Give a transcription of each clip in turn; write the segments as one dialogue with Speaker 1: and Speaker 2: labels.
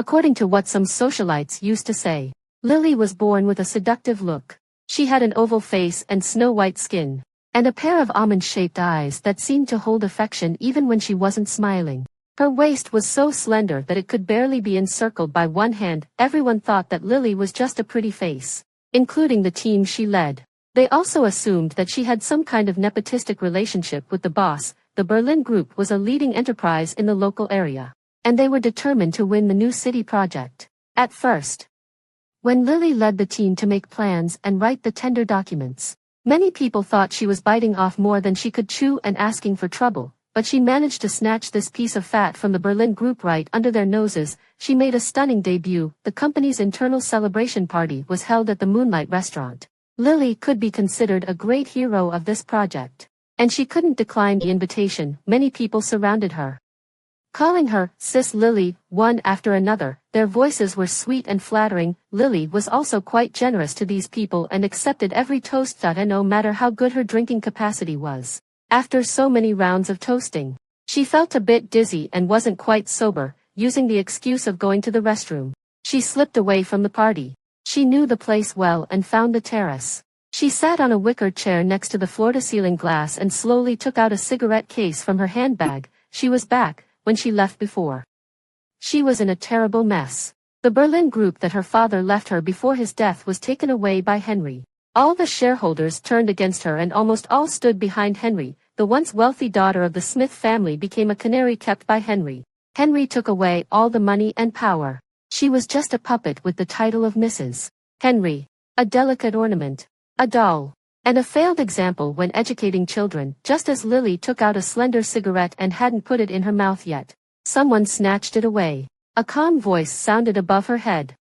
Speaker 1: According to what some socialites used to say, Lily was born with a seductive look. She had an oval face and snow-white skin, and a pair of almond-shaped eyes that seemed to hold affection even when she wasn't smiling. Her waist was so slender that it could barely be encircled by one hand. Everyone thought that Lily was just a pretty face, including the team she led. They also assumed that she had some kind of nepotistic relationship with the boss. The Berlin Group was a leading enterprise in the local area, and they were determined to win the new city project. At first, when Lily led the team to make plans and write the tender documents, many people thought she was biting off more than she could chew and asking for trouble, but she managed to snatch this piece of fat from the Berlin Group right under their noses. She made a stunning debut. The company's internal celebration party was held at the Moonlight restaurant. Lily could be considered a great hero of this project, and she couldn't decline the invitation. Many people surrounded her, calling her Sis Lily, one after another. Their voices were sweet and flattering. Lily was also quite generous to these people and accepted every toast, no matter how good her drinking capacity was. After so many rounds of toasting, she felt a bit dizzy and wasn't quite sober. Using the excuse of going to the restroom, she slipped away from the party. She knew the place well and found the terrace. She sat on a wicker chair next to the floor-to-ceiling glass and slowly took out a cigarette case from her handbag. She was back when she left before. She was in a terrible mess. The Berlin Group that her father left her before his death was taken away by Henry. All the shareholders turned against her and almost all stood behind Henry. The once wealthy daughter of the Smith family became a canary kept by Henry. Henry took away all the money and power. She was just a puppet with the title of Mrs. Henry, a delicate ornament, a doll, and a failed example when educating children. Just as Lily took out a slender cigarette and hadn't put it in her mouth yet, someone snatched it away. A calm voice sounded above her head.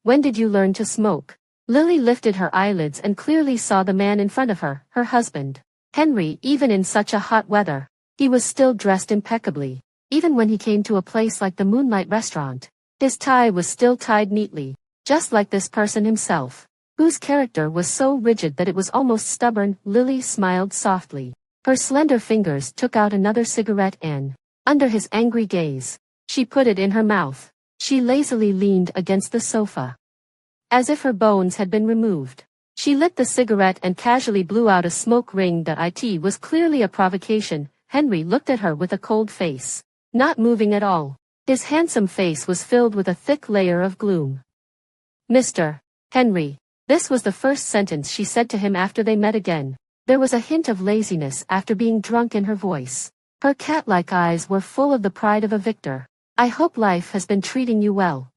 Speaker 1: "When did you learn to smoke?" Lily lifted her eyelids and clearly saw the man in front of her, her husband. Henry. Even in such a hot weather, he was still dressed impeccably. Even when he came to a place like the Moonlight restaurant, his tie was still tied neatly, just like this person himself, whose character was so rigid that it was almost stubborn. Lily smiled softly. Her slender fingers took out another cigarette and, under his angry gaze, she put it in her mouth. She lazily leaned against the sofa, as if her bones had been removed. She lit the cigarette and casually blew out a smoke ring. It was clearly a provocation. Henry looked at her with a cold face, not moving at all. His handsome face was filled with a thick layer of gloom. "Mr. Henry." This was the first sentence she said to him after they met again. There was a hint of laziness after being drunk in her voice. Her cat-like eyes were full of the pride of a victor. "I hope life has been treating you well."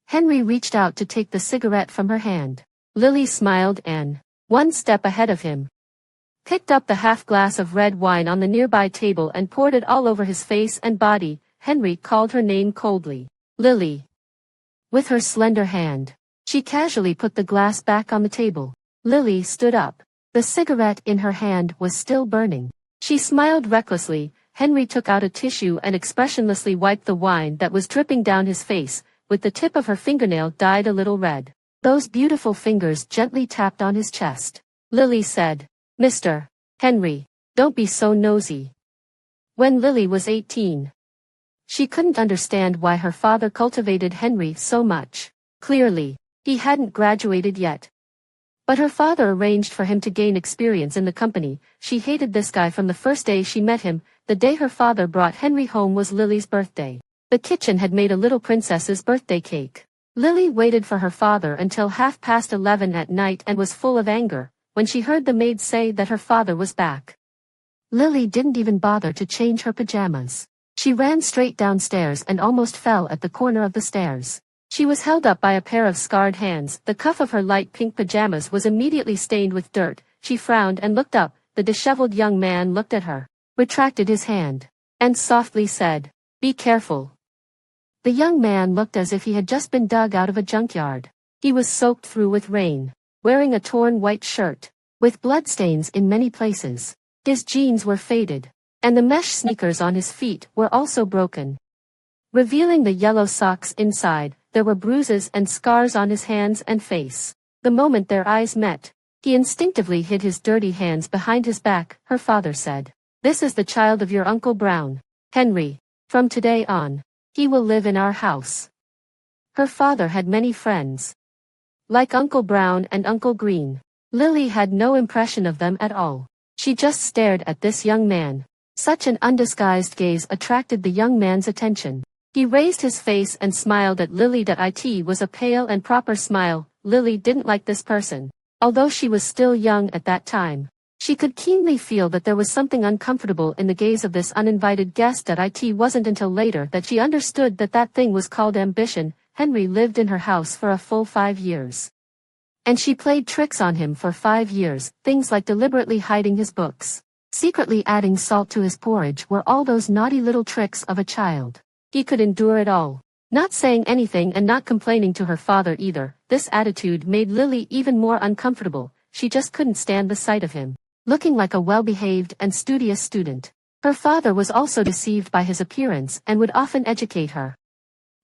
Speaker 1: Henry reached out to take the cigarette from her hand. Lily smiled and, one step ahead of him, picked up the half glass of red wine on the nearby table and poured it all over his face and body. Henry called her name coldly. "Lily." With her slender hand, she casually put the glass back on the table. Lily stood up. The cigarette in her hand was still burning. She smiled recklessly. Henry took out a tissue and expressionlessly wiped the wine that was dripping down his face, with the tip of her fingernail dyed a little red. Those beautiful fingers gently tapped on his chest. Lily said, "Mr. Henry, don't be so nosy." When Lily was 18, she couldn't understand why her father cultivated Henry so much. Clearly, he hadn't graduated yet. But her father arranged for him to gain experience in the company. She hated this guy from the first day she met him. The day her father brought Henry home was Lily's birthday. The kitchen had made a little princess's birthday cake. Lily waited for her father until 11:30 at night and was full of anger when she heard the maid say that her father was back. Lily didn't even bother to change her pajamas. She ran straight downstairs and almost fell at the corner of the stairs. She was held up by a pair of scarred hands. The cuff of her light pink pajamas was immediately stained with dirt. She frowned and looked up. The disheveled young man looked at her, retracted his hand, and softly said, "Be careful." The young man looked as if he had just been dug out of a junkyard. He was soaked through with rain, wearing a torn white shirt, with bloodstains in many places. His jeans were faded, and the mesh sneakers on his feet were also broken, revealing the yellow socks inside. There were bruises and scars on his hands and face. The moment their eyes met, he instinctively hid his dirty hands behind his back. Her father said, "This is the child of your Uncle Brown, Henry. From today on, he will live in our house." Her father had many friends, like Uncle Brown and Uncle Green. Lily had no impression of them at all. She just stared at this young man. Such an undisguised gaze attracted the young man's attention. He raised his face and smiled at Lily. It was a pale and proper smile. Lily didn't like this person. Although she was still young at that time, she could keenly feel that there was something uncomfortable in the gaze of this uninvited guest. It wasn't until later that she understood that that thing was called ambition. Henry lived in her house for a full 5 years. And she played tricks on him for 5 years, things like deliberately hiding his books, secretly adding salt to his porridge, were all those naughty little tricks of a child. He could endure it all, not saying anything and not complaining to her father either. This attitude made Lily even more uncomfortable. She just couldn't stand the sight of him, looking like a well-behaved and studious student. Her father was also deceived by his appearance and would often educate her,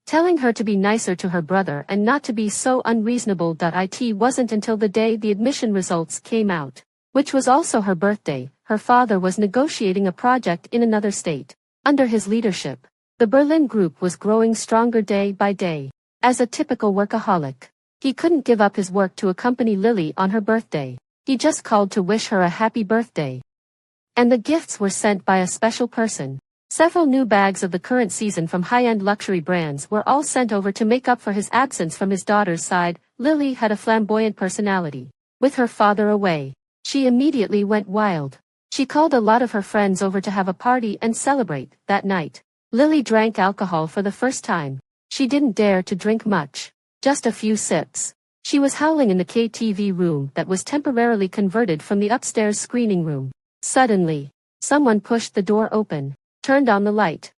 Speaker 1: telling her to be nicer to her brother and not to be so unreasonable. It wasn't until the day the admission results came out, which was also her birthday. Her father was negotiating a project in another state. Under his leadership, the Berlin group was growing stronger day by day. As a typical workaholic, he couldn't give up his work to accompany Lily on her birthday. He just called to wish her a happy birthday. And the gifts were sent by a special person. Several new bags of the current season from high-end luxury brands were all sent over to make up for his absence from his daughter's side. Lily had a flamboyant personality. With her father away, she immediately went wild. She called a lot of her friends over to have a party and celebrate. That night, Lily drank alcohol for the first time. She didn't dare to drink much, just a few sips. She was howling in the KTV room that was temporarily converted from the upstairs screening room. Suddenly, someone pushed the door open, turned on the light,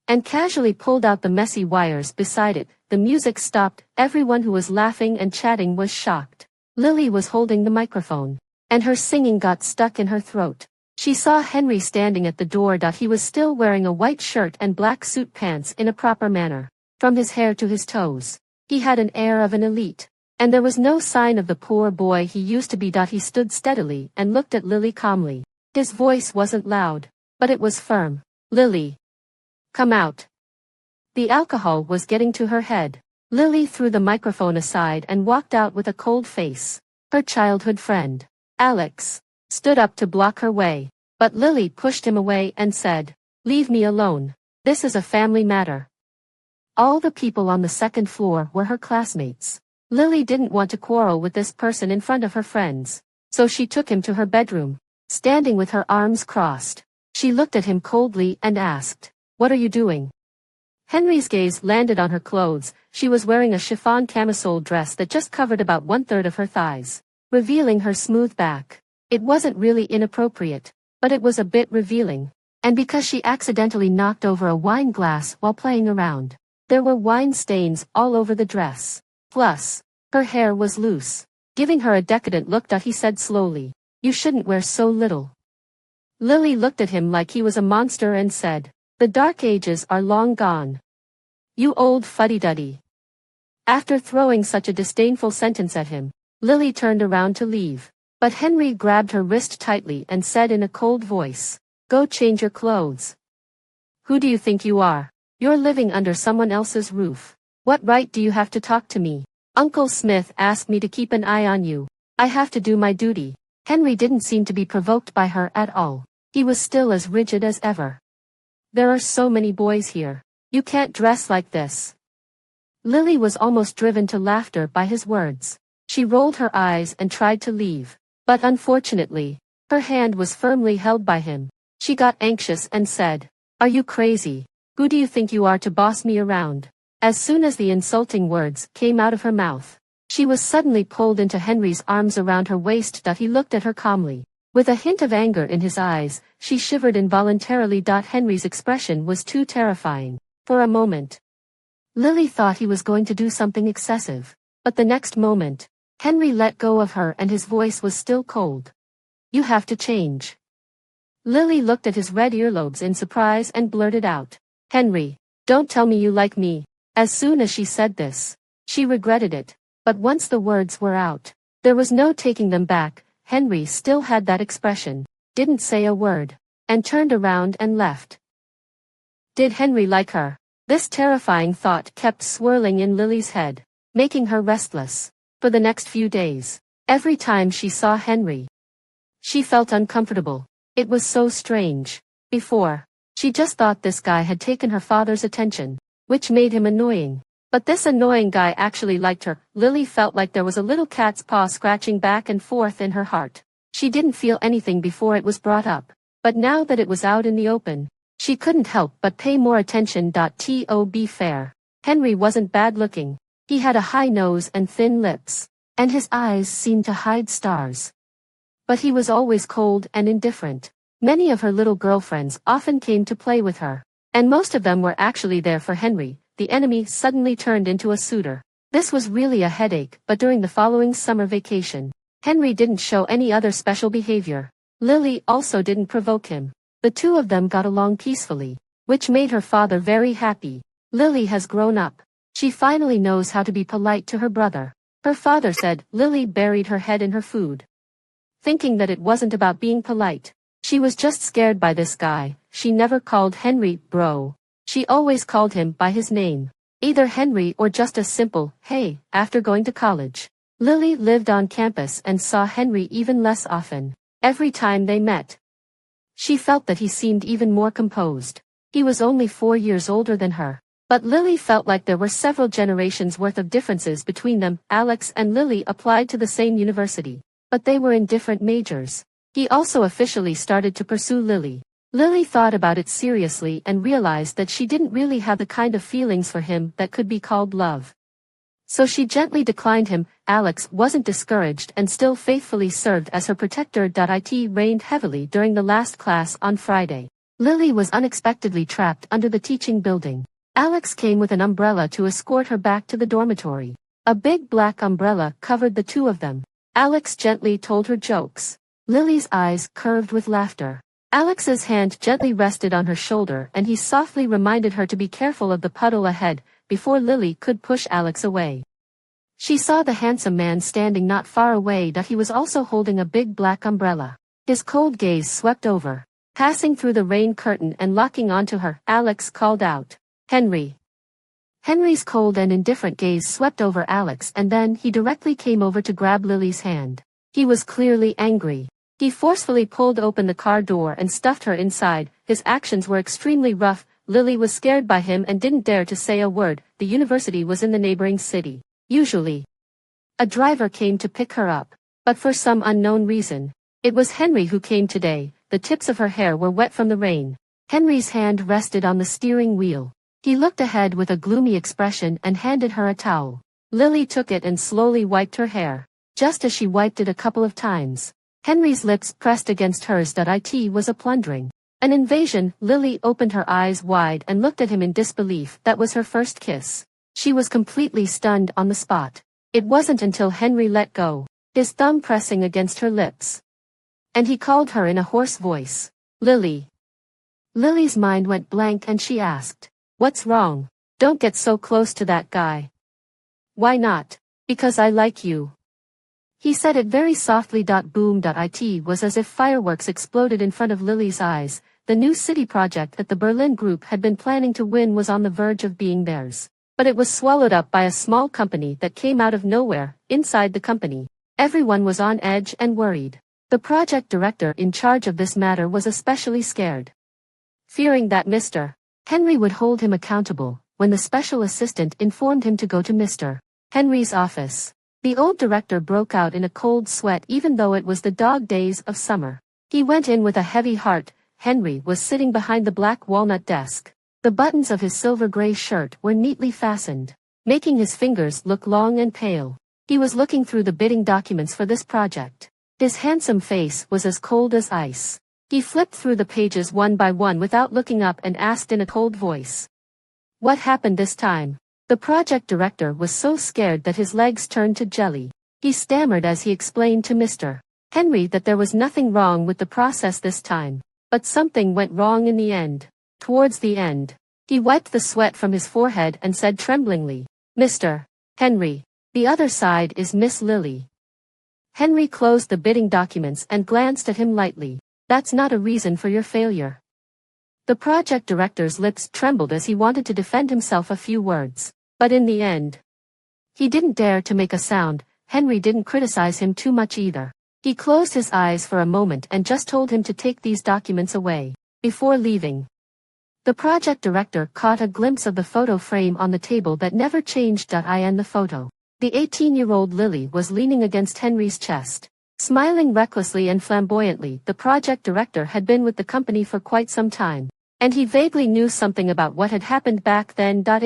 Speaker 1: and casually pulled out the messy wires beside it. The music stopped. Everyone who was laughing and chatting was shocked. Lily was holding the microphone, and her singing got stuck in her throat. She saw Henry standing at the door. He was still wearing a white shirt and black suit pants in a proper manner. From his hair to his toes, he had an air of an elite, and there was no sign of the poor boy he used to be. He stood steadily and looked at Lily calmly. His voice wasn't loud, but it was firm. Lily, come out. The alcohol was getting to her head. Lily threw the microphone aside and walked out with a cold face. Her childhood friend, Alex, stood up to block her way, but Lily pushed him away and said, "Leave me alone. This is a family matter." All the people on the second floor were her classmates. Lily didn't want to quarrel with this person in front of her friends, so she took him to her bedroom. Standing with her arms crossed, she looked at him coldly and asked, "What are you doing?" Henry's gaze landed on her clothes. She was wearing a chiffon camisole dress that just covered about 1/3 of her thighs, revealing her smooth back. It wasn't really inappropriate, but it was a bit revealing. And because she accidentally knocked over a wine glass while playing around, there were wine stains all over the dress. Plus, her hair was loose, giving her a decadent look. He said slowly, "You shouldn't wear so little." Lily looked at him like he was a monster and said, "The dark ages are long gone. You old fuddy-duddy." After throwing such a disdainful sentence at him, Lily turned around to leave. But Henry grabbed her wrist tightly and said in a cold voice, "Go change your clothes. Who do you think you are? You're living under someone else's roof. What right do you have to talk to me? Uncle Smith asked me to keep an eye on you. I have to do my duty." Henry didn't seem to be provoked by her at all. He was still as rigid as ever. "There are so many boys here. You can't dress like this." Lily was almost driven to laughter by his words. She rolled her eyes and tried to leave, but unfortunately, her hand was firmly held by him. She got anxious and said, "Are you crazy? Who do you think you are to boss me around?" As soon as the insulting words came out of her mouth, she was suddenly pulled into Henry's arms around her waist. He looked at her calmly, with a hint of anger in his eyes. She shivered involuntarily. Henry's expression was too terrifying. For a moment, Lily thought he was going to do something excessive, but the next moment, Henry let go of her and his voice was still cold. "You have to change." Lily looked at his red earlobes in surprise and blurted out, "Henry, don't tell me you like me." As soon as she said this, she regretted it, but once the words were out, there was no taking them back. Henry still had that expression, didn't say a word, and turned around and left. Did Henry like her? This terrifying thought kept swirling in Lily's head, making her restless. For the next few days, every time she saw Henry, she felt uncomfortable. It was so strange. Before, she just thought this guy had taken her father's attention, which made him annoying. But this annoying guy actually liked her. Lily felt like there was a little cat's paw scratching back and forth in her heart. She didn't feel anything before it was brought up, but now that it was out in the open, she couldn't help but pay more attention. To be fair, Henry wasn't bad looking. He had a high nose and thin lips, and his eyes seemed to hide stars. But he was always cold and indifferent. Many of her little girlfriends often came to play with her, and most of them were actually there for Henry. The enemy suddenly turned into a suitor. This was really a headache, but during the following summer vacation, Henry didn't show any other special behavior. Lily also didn't provoke him. The two of them got along peacefully, which made her father very happy. Lily has grown up. She finally knows how to be polite to her brother. Her father said. Lily buried her head in her food, thinking that it wasn't about being polite. She was just scared by this guy. She never called Henry bro. She always called him by his name, either Henry or just a simple, hey. After going to college, Lily lived on campus and saw Henry even less often. Every time they met, she felt that he seemed even more composed. He was only 4 years older than her, but Lily felt like there were several generations worth of differences between them. Alex and Lily applied to the same university, but they were in different majors. He also officially started to pursue Lily. Lily thought about it seriously and realized that she didn't really have the kind of feelings for him that could be called love. So she gently declined him. Alex wasn't discouraged and still faithfully served as her protector. It rained heavily during the last class on Friday. Lily was unexpectedly trapped under the teaching building. Alex came with an umbrella to escort her back to the dormitory. A big black umbrella covered the two of them. Alex gently told her jokes. Lily's eyes curved with laughter. Alex's hand gently rested on her shoulder and he softly reminded her to be careful of the puddle ahead, before Lily could push Alex away. She saw the handsome man standing not far away. He was also holding a big black umbrella. His cold gaze swept over, passing through the rain curtain and locking onto her. Alex called out, Henry. Henry's cold and indifferent gaze swept over Alex and then he directly came over to grab Lily's hand. He was clearly angry. He forcefully pulled open the car door and stuffed her inside. His actions were extremely rough. Lily was scared by him and didn't dare to say a word. The university was in the neighboring city. Usually, a driver came to pick her up, but for some unknown reason, it was Henry who came today. The tips of her hair were wet from the rain. Henry's hand rested on the steering wheel. He looked ahead with a gloomy expression and handed her a towel. Lily took it and slowly wiped her hair. Just as she wiped it a couple of times, Henry's lips pressed against hers. It was a plundering, an invasion. Lily opened her eyes wide and looked at him in disbelief. That was her first kiss. She was completely stunned on the spot. It wasn't until Henry let go, his thumb pressing against her lips, and he called her in a hoarse voice, Lily. Lily's mind went blank and she asked, what's wrong? Don't get so close to that guy. Why not? Because I like you. He said it very softly. Boom. It was as if fireworks exploded in front of Lily's eyes. The new city project that the Berlin group had been planning to win was on the verge of being theirs. But it was swallowed up by a small company that came out of nowhere. Inside the company, everyone was on edge and worried. The project director in charge of this matter was especially scared, fearing that Mr. Henry would hold him accountable. When the special assistant informed him to go to Mr. Henry's office, the old director broke out in a cold sweat even though it was the dog days of summer. He went in with a heavy heart. Henry was sitting behind the black walnut desk. The buttons of his silver-gray shirt were neatly fastened, making his fingers look long and pale. He was looking through the bidding documents for this project. His handsome face was as cold as ice. He flipped through the pages one by one without looking up and asked in a cold voice, what happened this time? The project director was so scared that his legs turned to jelly. He stammered as he explained to Mr. Henry that there was nothing wrong with the process this time, but something went wrong in the end. Towards the end, he wiped the sweat from his forehead and said tremblingly, Mr. Henry, the other side is Miss Lily. Henry closed the bidding documents and glanced at him lightly. That's not a reason for your failure. The project director's lips trembled as he wanted to defend himself a few words. But in the end, he didn't dare to make a sound. Henry didn't criticize him too much either. He closed his eyes for a moment and just told him to take these documents away. Before leaving, the project director caught a glimpse of the photo frame on the table that never changed. In the photo, the 18-year-old Lily was leaning against Henry's chest, smiling recklessly and flamboyantly. The project director had been with the company for quite some time, and he vaguely knew something about what had happened back then. At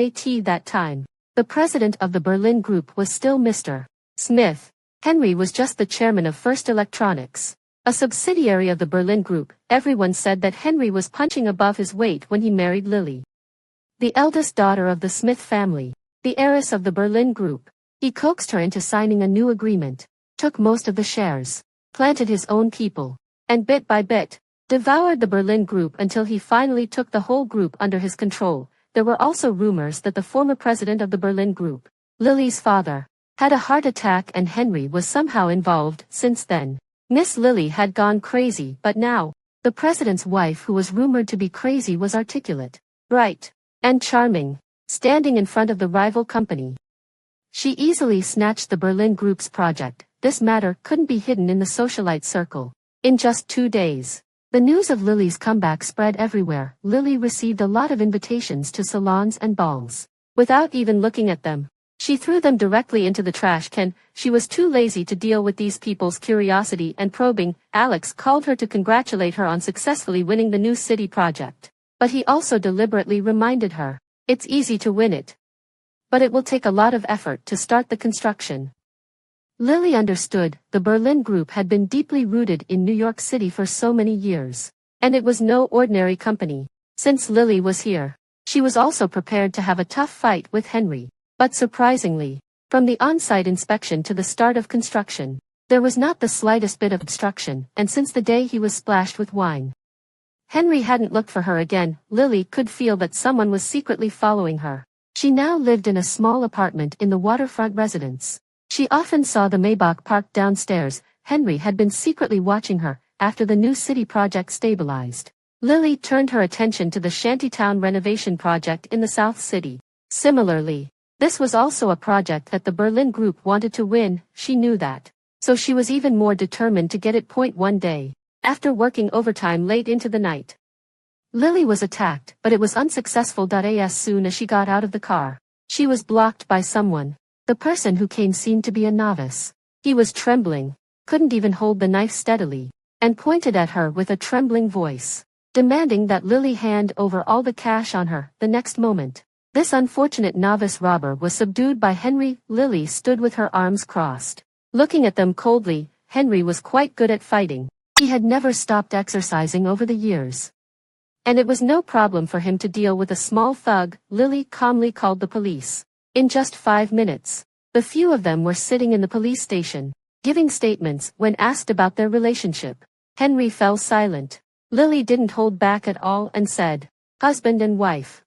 Speaker 1: that time, the president of the Berlin Group was still Mr. Smith. Henry was just the chairman of First Electronics, a subsidiary of the Berlin Group. Everyone said that Henry was punching above his weight when he married Lily, the eldest daughter of the Smith family, the heiress of the Berlin Group. He coaxed her into signing a new agreement, took most of the shares, planted his own people, and bit by bit, devoured the Berlin Group until he finally took the whole group under his control. There were also rumors that the former president of the Berlin Group, Lily's father, had a heart attack and Henry was somehow involved. Since then, Miss Lily had gone crazy, but now, the president's wife, who was rumored to be crazy, was articulate, bright, and charming, standing in front of the rival company. She easily snatched the Berlin Group's project. This matter couldn't be hidden in the socialite circle. In just 2 days, the news of Lily's comeback spread everywhere. Lily received a lot of invitations to salons and balls. Without even looking at them, she threw them directly into the trash can. She was too lazy to deal with these people's curiosity and probing. Alex called her to congratulate her on successfully winning the new city project. But he also deliberately reminded her, it's easy to win it, but it will take a lot of effort to start the construction. Lily understood. The Berlin Group had been deeply rooted in New York City for so many years, and it was no ordinary company. Since Lily was here, she was also prepared to have a tough fight with Henry. But surprisingly, from the on-site inspection to the start of construction, there was not the slightest bit of obstruction, and since the day he was splashed with wine, Henry hadn't looked for her again. Lily could feel that someone was secretly following her. She now lived in a small apartment in the waterfront residence. She often saw the Maybach parked downstairs. Henry had been secretly watching her. After the new city project stabilized, Lily turned her attention to the shantytown renovation project in the South City. Similarly, this was also a project that the Berlin Group wanted to win. She knew that, so she was even more determined to get it. One day, after working overtime late into the night, Lily was attacked, but it was unsuccessful. As soon as she got out of the car, she was blocked by someone. The person who came seemed to be a novice. He was trembling, couldn't even hold the knife steadily, and pointed at her with a trembling voice, demanding that Lily hand over all the cash on her. The next moment, this unfortunate novice robber was subdued by Henry. Lily stood with her arms crossed, looking at them coldly. Henry was quite good at fighting. He had never stopped exercising over the years, and it was no problem for him to deal with a small thug. Lily calmly called the police. In just 5 minutes, the few of them were sitting in the police station, giving statements. When asked about their relationship, Henry fell silent. Lily didn't hold back at all and said, husband and wife.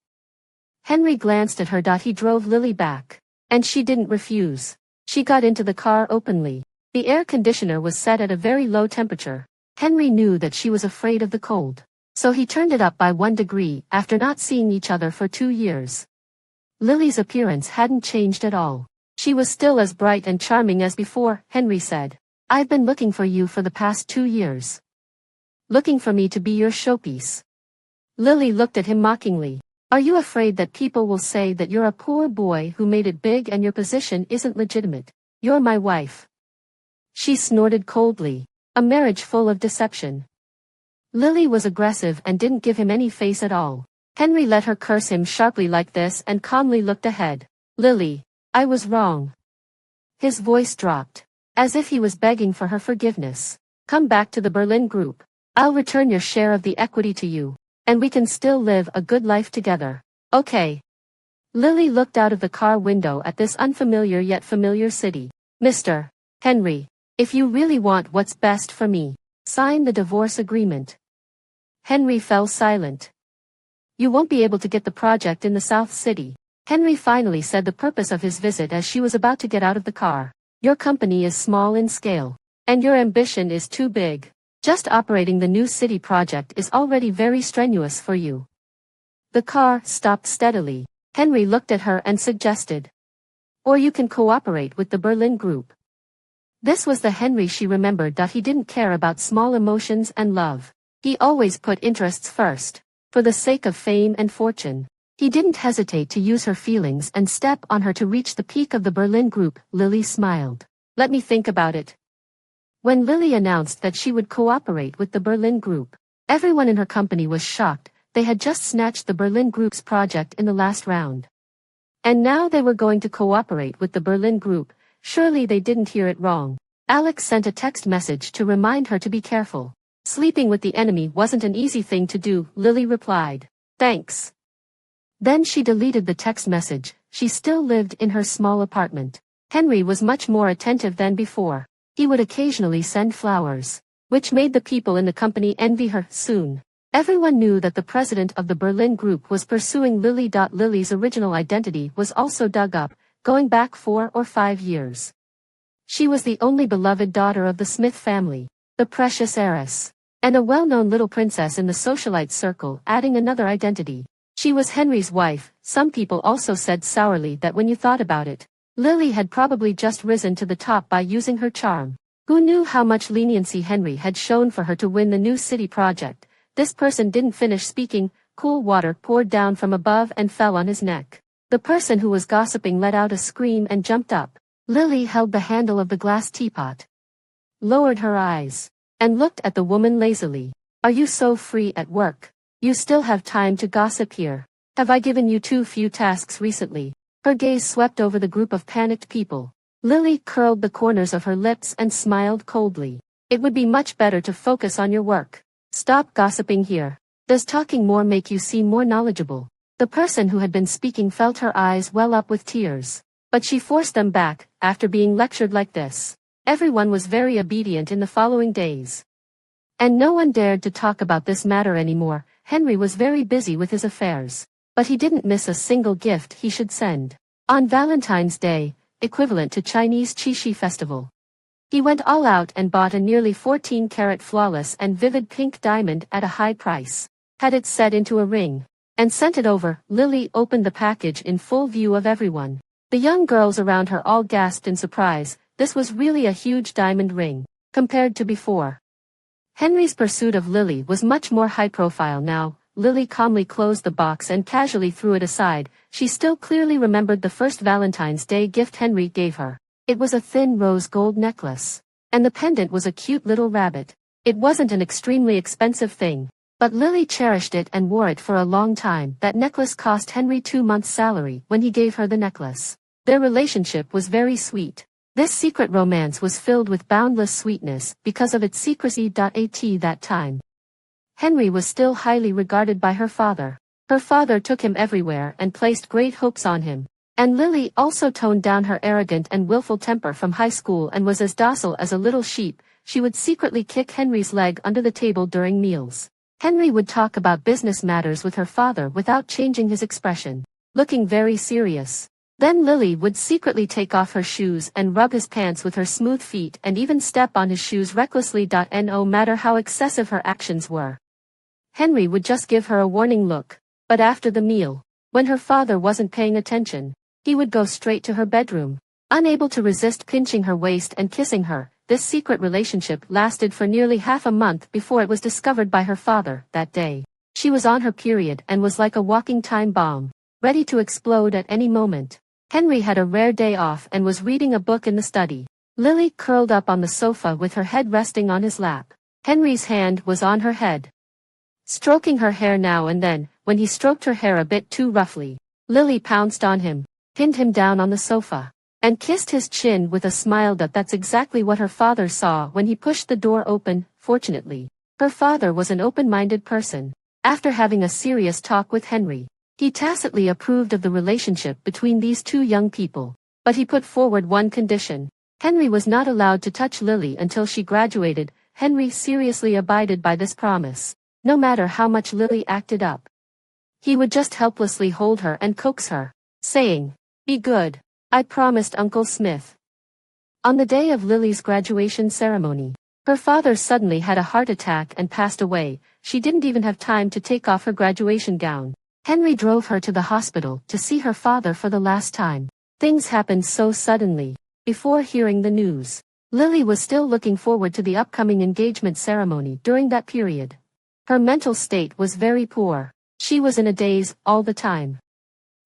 Speaker 1: Henry glanced at her. He drove Lily back, and she didn't refuse. She got into the car openly. The air conditioner was set at a very low temperature. Henry knew that she was afraid of the cold, so he turned it up by 1 degree. After not seeing each other for 2 years, Lily's appearance hadn't changed at all. She was still as bright and charming as before. Henry said, I've been looking for you for the past 2 years. Looking for me to be your showpiece. Lily looked at him mockingly. Are you afraid that people will say that you're a poor boy who made it big and your position isn't legitimate? You're my wife. She snorted coldly. A marriage full of deception. Lily was aggressive and didn't give him any face at all. Henry let her curse him sharply like this and calmly looked ahead. Lily, I was wrong. His voice dropped, as if he was begging for her forgiveness. Come back to the Berlin Group. I'll return your share of the equity to you, and we can still live a good life together. Okay. Lily looked out of the car window at this unfamiliar yet familiar city. Mr. Henry, if you really want what's best for me, sign the divorce agreement. Henry fell silent. You won't be able to get the project in the South City. Henry finally said the purpose of his visit as she was about to get out of the car. Your company is small in scale, and your ambition is too big. Just operating the new city project is already very strenuous for you. The car stopped steadily. Henry looked at her and suggested. Or you can cooperate with the Berlin Group. This was the Henry she remembered, that he didn't care about small emotions and love. He always put interests first. For the sake of fame and fortune. He didn't hesitate to use her feelings and step on her to reach the peak of the Berlin Group. Lily smiled. Let me think about it. When Lily announced that she would cooperate with the Berlin Group, everyone in her company was shocked. They had just snatched the Berlin Group's project in the last round. And now they were going to cooperate with the Berlin Group. Surely they didn't hear it wrong. Alex sent a text message to remind her to be careful. Sleeping with the enemy wasn't an easy thing to do, Lily replied. Thanks. Then she deleted the text message. She still lived in her small apartment. Henry was much more attentive than before. He would occasionally send flowers, which made the people in the company envy her. Soon, everyone knew that the president of the Berlin Group was pursuing Lily. Lily's original identity was also dug up, going back 4 or 5 years. She was the only beloved daughter of the Smith family, the precious heiress, and a well-known little princess in the socialite circle, adding another identity. She was Henry's wife. Some people also said sourly that when you thought about it, Lily had probably just risen to the top by using her charm. Who knew how much leniency Henry had shown for her to win the new city project? This person didn't finish speaking. Cool water poured down from above and fell on his neck. The person who was gossiping let out a scream and jumped up. Lily held the handle of the glass teapot, lowered her eyes, and looked at the woman lazily. Are you so free at work? You still have time to gossip here. Have I given you too few tasks recently? Her gaze swept over the group of panicked people. Lily curled the corners of her lips and smiled coldly. It would be much better to focus on your work. Stop gossiping here. Does talking more make you seem more knowledgeable? The person who had been speaking felt her eyes well up with tears. But she forced them back. After being lectured like this, everyone was very obedient in the following days. And no one dared to talk about this matter anymore. Henry was very busy with his affairs. But he didn't miss a single gift he should send. On Valentine's Day, equivalent to Chinese Qixi Festival, he went all out and bought a nearly 14-carat flawless and vivid pink diamond at a high price, had it set into a ring, and sent it over. Lily opened the package in full view of everyone. The young girls around her all gasped in surprise. This was really a huge diamond ring, compared to before. Henry's pursuit of Lily was much more high profile now. Lily calmly closed the box and casually threw it aside. She still clearly remembered the first Valentine's Day gift Henry gave her. It was a thin rose gold necklace, and the pendant was a cute little rabbit. It wasn't an extremely expensive thing, but Lily cherished it and wore it for a long time. That necklace cost Henry 2 months' salary when he gave her the necklace. Their relationship was very sweet. This secret romance was filled with boundless sweetness because of its secrecy. At that time, Henry was still highly regarded by her father. Her father took him everywhere and placed great hopes on him. And Lily also toned down her arrogant and willful temper from high school and was as docile as a little sheep. She would secretly kick Henry's leg under the table during meals. Henry would talk about business matters with her father without changing his expression, looking very serious. Then Lily would secretly take off her shoes and rub his pants with her smooth feet and even step on his shoes recklessly. No matter how excessive her actions were, Henry would just give her a warning look. But after the meal, when her father wasn't paying attention, he would go straight to her bedroom, unable to resist pinching her waist and kissing her. This secret relationship lasted for nearly half a month before it was discovered by her father. That day, she was on her period and was like a walking time bomb, ready to explode at any moment. Henry had a rare day off and was reading a book in the study. Lily curled up on the sofa with her head resting on his lap. Henry's hand was on her head, stroking her hair now and then. When he stroked her hair a bit too roughly, Lily pounced on him, pinned him down on the sofa, and kissed his chin with a smile. That's exactly what her father saw when he pushed the door open. Fortunately, her father was an open-minded person. After having a serious talk with Henry, he tacitly approved of the relationship between these two young people. But he put forward one condition. Henry was not allowed to touch Lily until she graduated. Henry seriously abided by this promise. No matter how much Lily acted up, he would just helplessly hold her and coax her, saying, "Be good. I promised Uncle Smith." On the day of Lily's graduation ceremony, Her father suddenly had a heart attack and passed away. She didn't even have time to take off her graduation gown. Henry drove her to the hospital to see her father for the last time. Things happened so suddenly. Before hearing the news, Lily was still looking forward to the upcoming engagement ceremony during that period. Her mental state was very poor. She was in a daze all the time.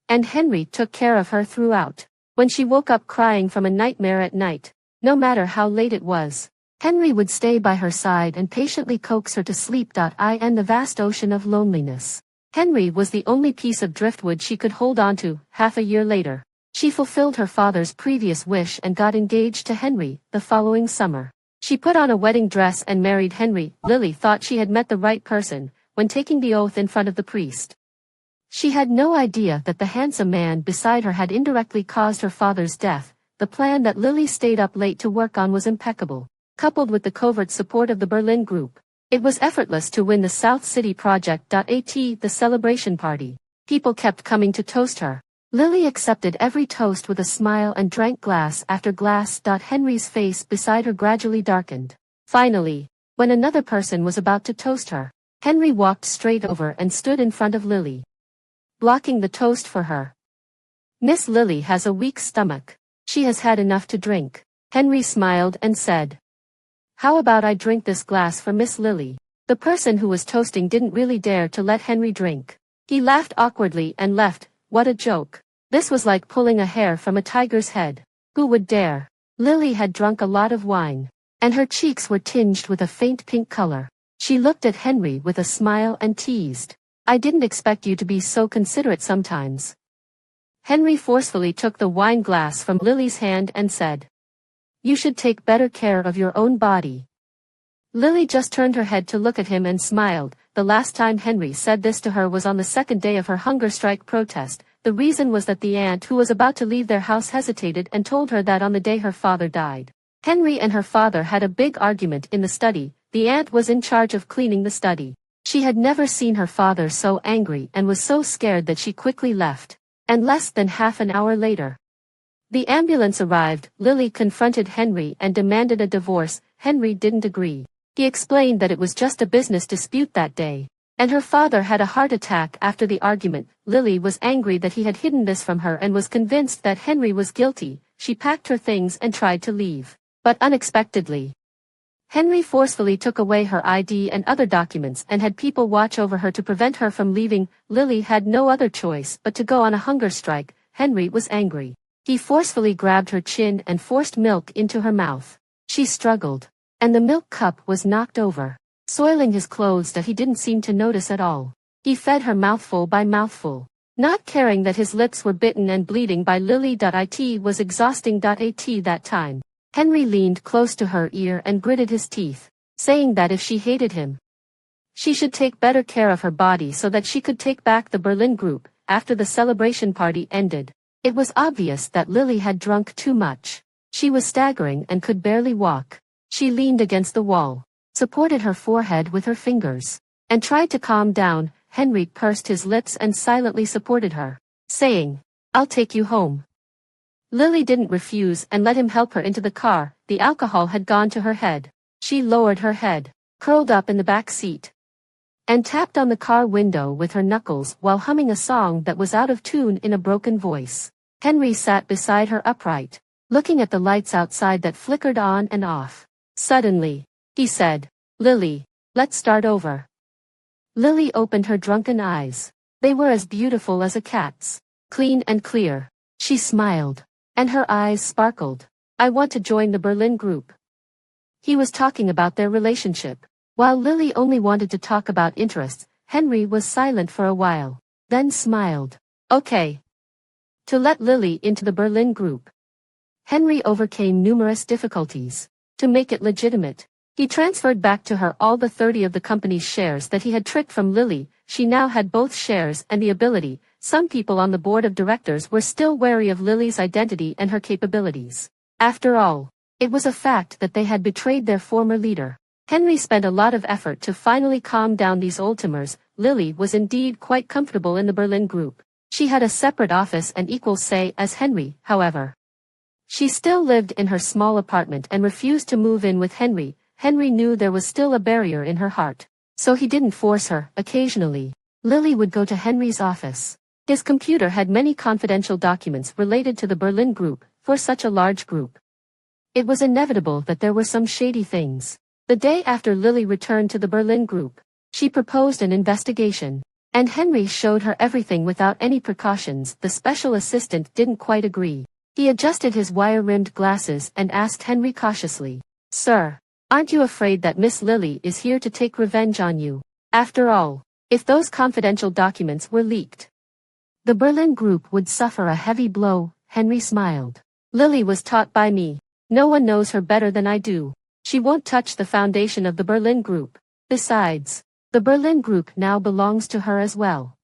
Speaker 1: And Henry took care of her throughout. When she woke up crying from a nightmare at night, no matter how late it was, Henry would stay by her side and patiently coax her to sleep. In the vast ocean of loneliness, Henry was the only piece of driftwood she could hold on to. Half a year later, she fulfilled her father's previous wish and got engaged to Henry the following summer. She put on a wedding dress and married Henry. Lily thought she had met the right person when taking the oath in front of the priest. She had no idea that the handsome man beside her had indirectly caused her father's death. The plan that Lily stayed up late to work on was impeccable. Coupled with the covert support of the Berlin Group, it was effortless to win the South City Project. The celebration party. People kept coming to toast her. Lily accepted every toast with a smile and drank glass after glass. Henry's face beside her gradually darkened. Finally, when another person was about to toast her, Henry walked straight over and stood in front of Lily, blocking the toast for her. Miss Lily has a weak stomach. She has had enough to drink. Henry smiled and said, "How about I drink this glass for Miss Lily?" The person who was toasting didn't really dare to let Henry drink. He laughed awkwardly and left. What a joke. This was like pulling a hair from a tiger's head. Who would dare? Lily had drunk a lot of wine, and her cheeks were tinged with a faint pink color. She looked at Henry with a smile and teased, "I didn't expect you to be so considerate sometimes." Henry forcefully took the wine glass from Lily's hand and said, "You should take better care of your own body." Lily just turned her head to look at him and smiled. The last time Henry said this to her was on the second day of her hunger strike protest. The reason was that the aunt who was about to leave their house hesitated and told her that on the day her father died, Henry and her father had a big argument in the study. The aunt was in charge of cleaning the study. She had never seen her father so angry and was so scared that she quickly left. And less than half an hour later, the ambulance arrived. Lily confronted Henry and demanded a divorce. Henry didn't agree. He explained that it was just a business dispute that day, and her father had a heart attack after the argument. Lily was angry that he had hidden this from her and was convinced that Henry was guilty. She packed her things and tried to leave. But unexpectedly, Henry forcefully took away her ID and other documents and had people watch over her to prevent her from leaving. Lily had no other choice but to go on a hunger strike. Henry was angry. He forcefully grabbed her chin and forced milk into her mouth. She struggled, and the milk cup was knocked over, soiling his clothes that he didn't seem to notice at all. He fed her mouthful by mouthful, not caring that his lips were bitten and bleeding. By Lily. It was exhausting. At that time, Henry leaned close to her ear and gritted his teeth, saying that if she hated him, she should take better care of her body so that she could take back the Berlin Group. After the celebration party ended, it was obvious that Lily had drunk too much. She was staggering and could barely walk. She leaned against the wall, supported her forehead with her fingers, and tried to calm down. Henry pursed his lips and silently supported her, saying, "I'll take you home." Lily didn't refuse and let him help her into the car. The alcohol had gone to her head. She lowered her head, curled up in the back seat, and tapped on the car window with her knuckles while humming a song that was out of tune in a broken voice. Henry sat beside her upright, looking at the lights outside that flickered on and off. Suddenly, he said, "Lily, let's start over." Lily opened her drunken eyes. They were as beautiful as a cat's, clean and clear. She smiled, and her eyes sparkled. "I want to join the Berlin Group." He was talking about their relationship. While Lily only wanted to talk about interests, Henry was silent for a while, then smiled. "Okay." To let Lily into the Berlin Group, Henry overcame numerous difficulties. To make it legitimate, he transferred back to her all the 30 of the company's shares that he had tricked from Lily. She now had both shares and the ability. Some people on the board of directors were still wary of Lily's identity and her capabilities. After all, it was a fact that they had betrayed their former leader. Henry spent a lot of effort to finally calm down these old-timers. Lily was indeed quite comfortable in the Berlin Group. She had a separate office and equal say as Henry. However, she still lived in her small apartment and refused to move in with Henry. Henry knew there was still a barrier in her heart. So he didn't force her. Occasionally, Lily would go to Henry's office. His computer had many confidential documents related to the Berlin Group, for such a large group. It was inevitable that there were some shady things. The day after Lily returned to the Berlin Group, she proposed an investigation. And Henry showed her everything without any precautions. The special assistant didn't quite agree. He adjusted his wire-rimmed glasses and asked Henry cautiously, "Sir, aren't you afraid that Miss Lily is here to take revenge on you? After all, if those confidential documents were leaked, the Berlin Group would suffer a heavy blow." Henry smiled. "Lily was taught by me. No one knows her better than I do. She won't touch the foundation of the Berlin Group. Besides, the Berlin Group now belongs to her as well."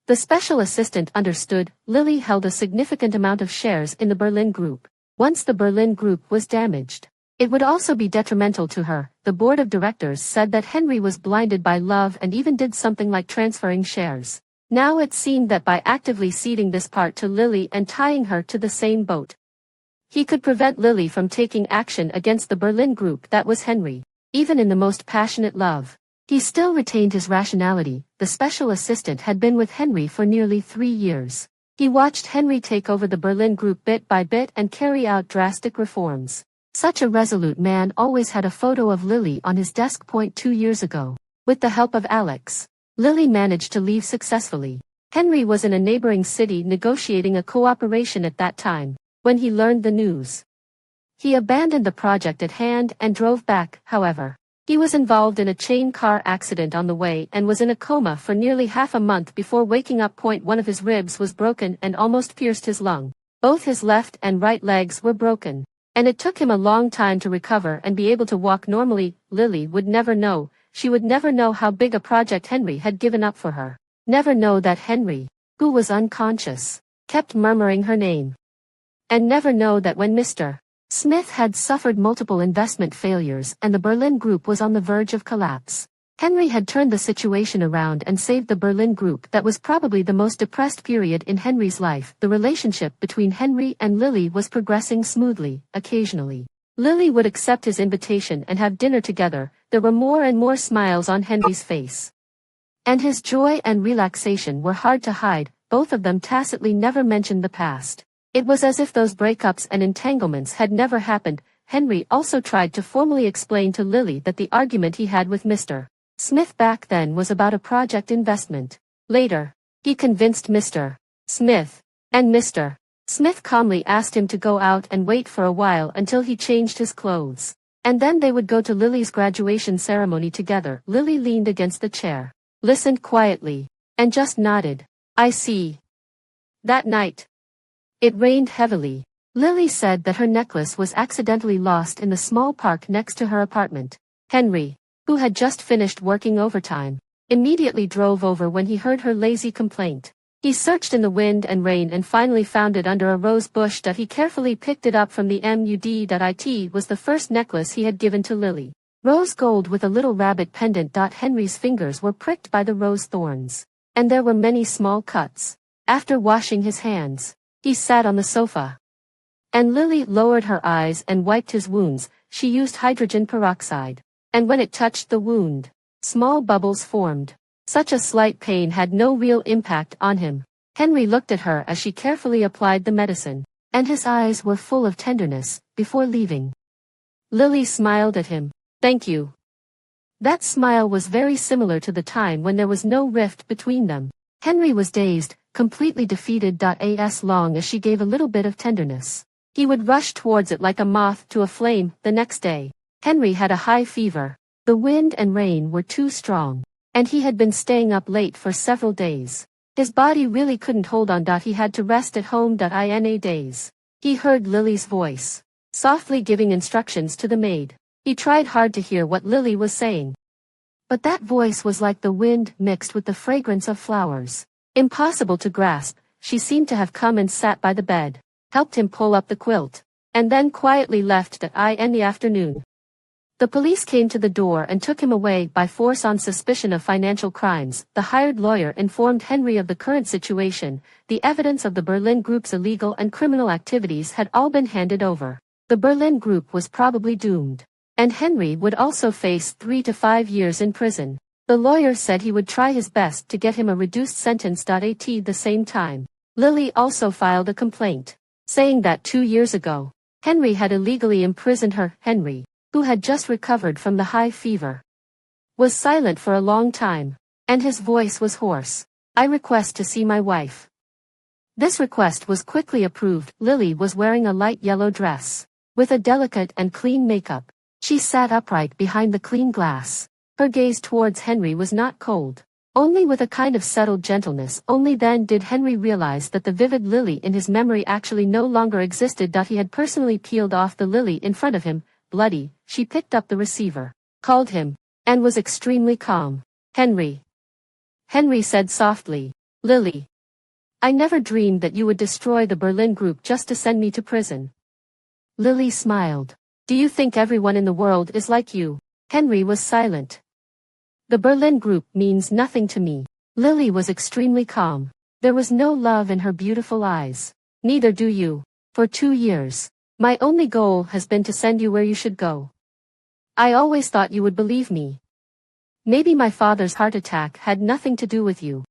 Speaker 1: The special assistant understood. Lily held a significant amount of shares in the Berlin Group. Once the Berlin Group was damaged, it would also be detrimental to her. The board of directors said that Henry was blinded by love and even did something like transferring shares. Now it seemed that by actively ceding this part to Lily and tying her to the same boat, he could prevent Lily from taking action against the Berlin Group. That was Henry. Even in the most passionate love, he still retained his rationality. The special assistant had been with Henry for nearly 3 years. He watched Henry take over the Berlin Group bit by bit and carry out drastic reforms. Such a resolute man always had a photo of Lily on his desk. 2 years ago, with the help of Alex, Lily managed to leave successfully. Henry was in a neighboring city negotiating a cooperation at that time. When he learned the news, he abandoned the project at hand and drove back. However, he was involved in a chain car accident on the way and was in a coma for nearly half a month before waking up. One of his ribs was broken and almost pierced his lung. Both his left and right legs were broken, and it took him a long time to recover and be able to walk normally. Lily would never know. She would never know how big a project Henry had given up for her. Never know that Henry, who was unconscious, kept murmuring her name. And never know that when Mr. Smith had suffered multiple investment failures and the Berlin Group was on the verge of collapse, Henry had turned the situation around and saved the Berlin Group. That was probably the most depressed period in Henry's life. The relationship between Henry and Lily was progressing smoothly. Occasionally, Lily would accept his invitation and have dinner together. There were more and more smiles on Henry's face, and his joy and relaxation were hard to hide. Both of them tacitly never mentioned the past. It was as if those breakups and entanglements had never happened. Henry also tried to formally explain to Lily that the argument he had with Mr. Smith back then was about a project investment. Later, he convinced Mr. Smith, and Mr. Smith calmly asked him to go out and wait for a while until he changed his clothes. And then they would go to Lily's graduation ceremony together. Lily leaned against the chair, listened quietly, and just nodded. "I see." That night, it rained heavily. Lily said that her necklace was accidentally lost in the small park next to her apartment. Henry, who had just finished working overtime, immediately drove over when he heard her lazy complaint. He searched in the wind and rain and finally found it under a rose bush. He carefully picked it up from the mud. It was the first necklace he had given to Lily. Rose gold with a little rabbit pendant. Henry's fingers were pricked by the rose thorns, and there were many small cuts. After washing his hands, he sat on the sofa, and Lily lowered her eyes and wiped his wounds. She used hydrogen peroxide, and when it touched the wound, small bubbles formed. Such a slight pain had no real impact on him. Henry looked at her as she carefully applied the medicine, and his eyes were full of tenderness. Before leaving, Lily smiled at him. "Thank you." That smile was very similar to the time when there was no rift between them. Henry was dazed, completely defeated. As long as she gave a little bit of tenderness, he would rush towards it like a moth to a flame. The next day, Henry had a high fever. The wind and rain were too strong, and he had been staying up late for several days. His body really couldn't hold on. He had to rest at home. In a daze, he heard Lily's voice, softly giving instructions to the maid. He tried hard to hear what Lily was saying, but that voice was like the wind mixed with the fragrance of flowers. Impossible to grasp. She seemed to have come and sat by the bed, helped him pull up the quilt, and then quietly left. In the afternoon, the police came to the door and took him away by force on suspicion of financial crimes. The hired lawyer informed Henry of the current situation. The evidence of the Berlin Group's illegal and criminal activities had all been handed over. The Berlin Group was probably doomed, And Henry would also face 3 to 5 years in prison. The lawyer said he would try his best to get him a reduced sentence. At the same time, Lily also filed a complaint, saying that 2 years ago, Henry had illegally imprisoned her. Henry, who had just recovered from the high fever, was silent for a long time, and his voice was hoarse. I request to see my wife. This request was quickly approved. Lily was wearing a light yellow dress, with a delicate and clean makeup. She sat upright behind the clean glass. Her gaze towards Henry was not cold, only with a kind of settled gentleness. Only then did Henry realize that the vivid Lily in his memory actually no longer existed. He had personally peeled off the Lily in front of him. Bloody, she picked up the receiver, called him, and was extremely calm. Henry. Henry said softly, Lily. I never dreamed that you would destroy the Berlin Group just to send me to prison. Lily smiled. Do you think everyone in the world is like you? Henry was silent. The Berlin Group means nothing to me. Lily was extremely calm. There was no love in her beautiful eyes. Neither do you. For 2 years, my only goal has been to send you where you should go. I always thought you would believe me. Maybe my father's heart attack had nothing to do with you,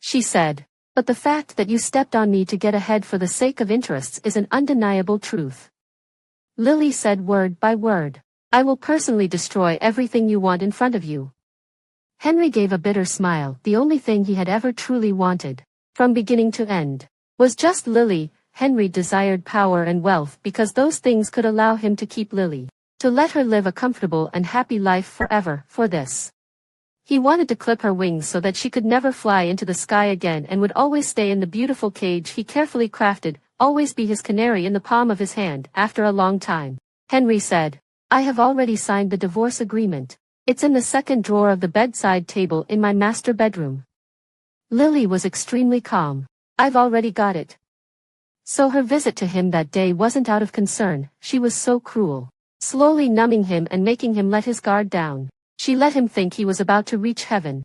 Speaker 1: she said. But the fact that you stepped on me to get ahead for the sake of interests is an undeniable truth. Lily said word by word. I will personally destroy everything you want in front of you. Henry gave a bitter smile. The only thing he had ever truly wanted, from beginning to end, was just Lily. Henry desired power and wealth because those things could allow him to keep Lily, to let her live a comfortable and happy life forever. For this, he wanted to clip her wings so that she could never fly into the sky again and would always stay in the beautiful cage he carefully crafted, always be his canary in the palm of his hand. After a long time, Henry said, I have already signed the divorce agreement. It's in the second drawer of the bedside table in my master bedroom. Lily was extremely calm. I've already got it. So her visit to him that day wasn't out of concern. She was so cruel, slowly numbing him and making him let his guard down. She let him think he was about to reach heaven,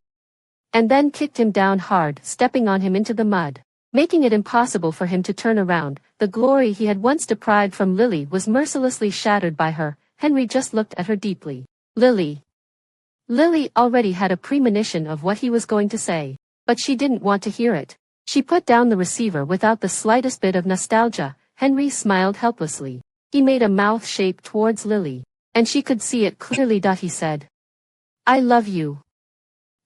Speaker 1: and then kicked him down hard, stepping on him into the mud, making it impossible for him to turn around. The glory he had once deprived from Lily was mercilessly shattered by her. Henry just looked at her deeply. Lily. Lily already had a premonition of what he was going to say, but she didn't want to hear it. She put down the receiver without the slightest bit of nostalgia. Henry smiled helplessly. He made a mouth shape towards Lily, and she could see it clearly. He said, I love you.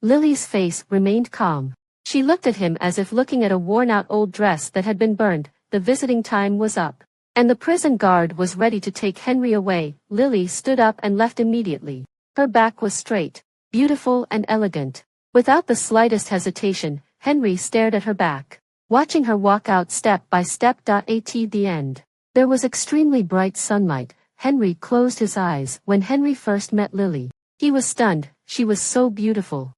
Speaker 1: Lily's face remained calm. She looked at him as if looking at a worn-out old dress that had been burned. The visiting time was up, and the prison guard was ready to take Henry away. Lily stood up and left immediately. Her back was straight, beautiful and elegant. Without the slightest hesitation, Henry stared at her back, watching her walk out step by step. At the end, there was extremely bright sunlight. Henry closed his eyes. When Henry first met Lily, he was stunned. She was so beautiful,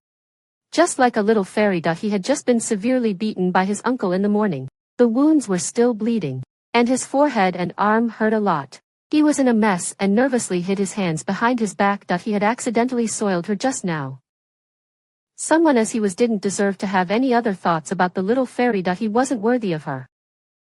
Speaker 1: just like a little fairy. He had just been severely beaten by his uncle in the morning. The wounds were still bleeding, and his forehead and arm hurt a lot. He was in a mess and nervously hid his hands behind his back. He had accidentally soiled her just now. Someone as he was didn't deserve to have any other thoughts about the little fairy. He wasn't worthy of her.